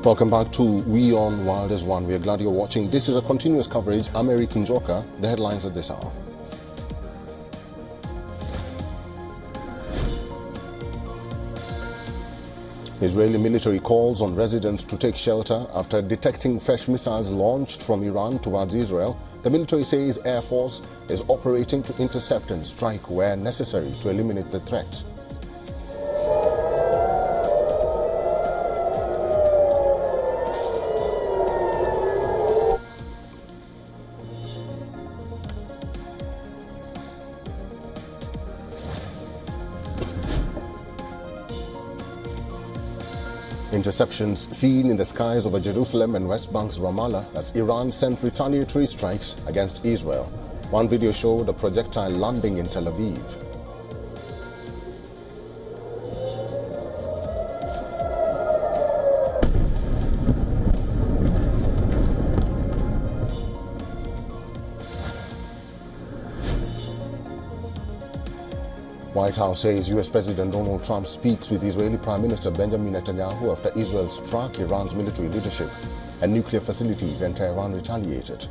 Welcome back to WION World as One. We are glad you're watching. This is a continuous coverage. I'm Eric Njoka. The headlines at this hour. Israeli military calls on residents to take shelter after detecting fresh missiles launched from Iran towards Israel. The military says Air Force is operating to intercept and strike where necessary to eliminate the threat. Interceptions seen in the skies over Jerusalem and West Bank's Ramallah as Iran sent retaliatory strikes against Israel. One video showed a projectile landing in Tel Aviv. White House says U.S. President Donald Trump speaks with Israeli Prime Minister Benjamin Netanyahu after Israel struck Iran's military leadership and nuclear facilities, and Tehran retaliated.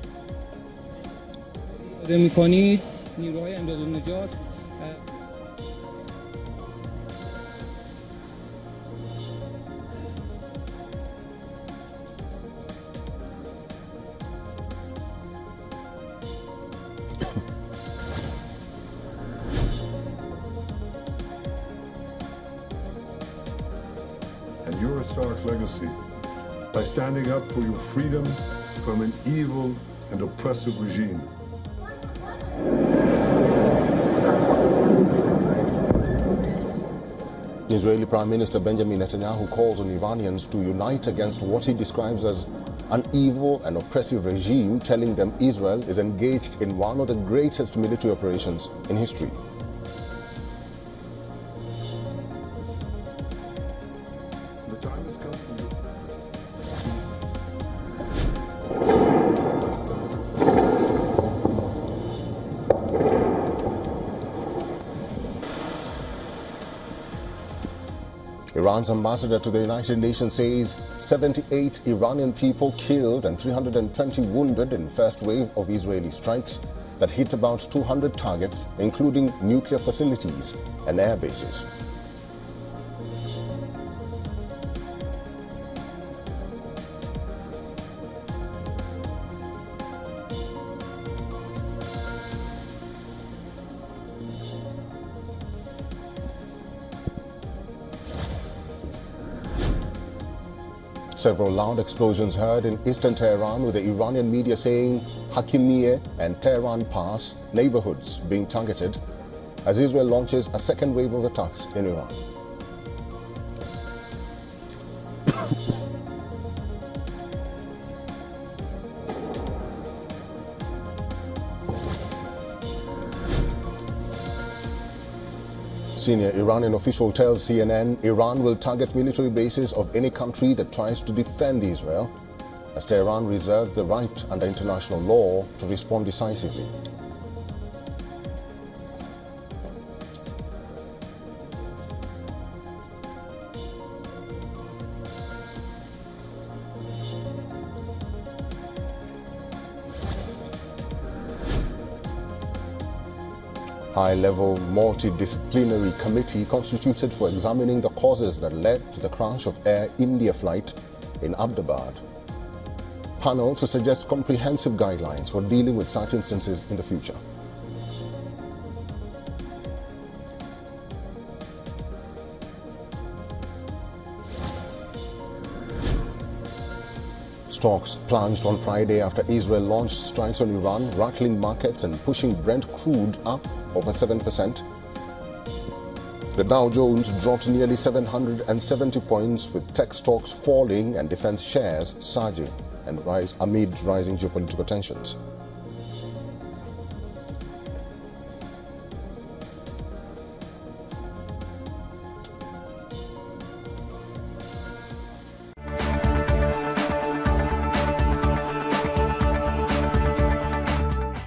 And your historic legacy by standing up for your freedom from an evil and oppressive regime. Israeli Prime Minister Benjamin Netanyahu calls on Iranians to unite against what he describes as an evil and oppressive regime, telling them Israel is engaged in one of the greatest military operations in history. The time has come for you. Iran's ambassador to the United Nations says 78 Iranian people killed and 320 wounded in first wave of Israeli strikes that hit about 200 targets, including nuclear facilities and air bases. Several loud explosions heard in eastern Tehran, with the Iranian media saying Hakimiyeh and Tehran Pass neighborhoods being targeted as Israel launches a second wave of attacks in Iran. Senior Iranian official tells CNN Iran will target military bases of any country that tries to defend Israel, as Tehran reserves the right under international law to respond decisively. High-level multidisciplinary committee constituted for examining the causes that led to the crash of Air India flight in Ahmedabad. Panel to suggest comprehensive guidelines for dealing with such instances in the future. Stocks plunged on Friday after Israel launched strikes on Iran, rattling markets and pushing Brent crude up over 7%. The Dow Jones dropped nearly 770 points, with tech stocks falling and defense shares surging and amid rising geopolitical tensions.